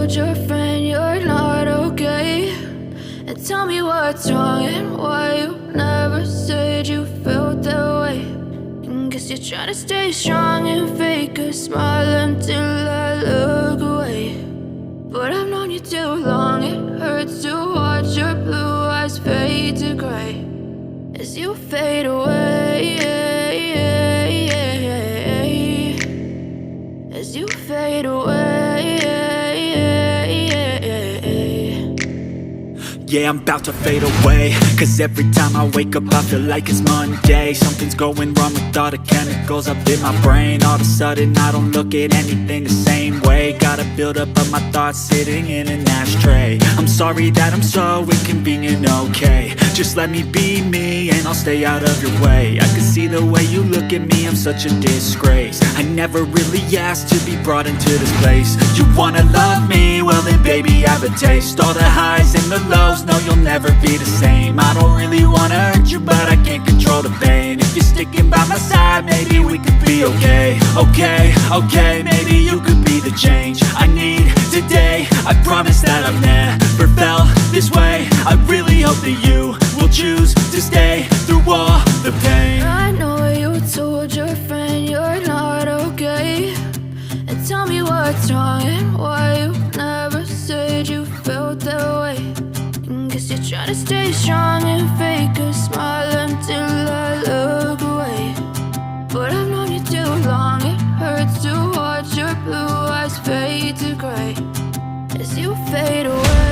told your friend you're not okay? And tell me what's wrong and why you never said you felt that way. And guess you're trying to stay strong and fake a smile until I look away. But I've known you too long, it hurts to watch your blue eyes fade to gray as you fade away, as you fade away. Yeah, I'm about to fade away, cause every time I wake up I feel like it's Monday. Something's going wrong with all the chemicals up in my brain. All of a sudden I don't look at anything the same way. Got a buildup of my thoughts sitting in an ashtray. I'm sorry that I'm so inconvenient, okay? Just let me be me and I'll stay out of your way. I can see the way you look at me, I'm such a disgrace. I never really asked to be brought into this place. You wanna love me? Well then baby have a taste. All the highs and the lows, no you'll never be the same. I don't really wanna hurt you but I can't control the pain. If you're sticking by my side maybe we could be okay. Okay, maybe you could be the change I need today. I promise that I've never felt this way. I really hope that you will choose to stay through all the pain. I know you told your friend you're not okay. And tell me what's wrong and why you never said you felt that way. And guess you're trying to stay strong and fake a smile until I look away. But I've known you too long, it hurts to watch your blue eyes fade to gray as you fade away.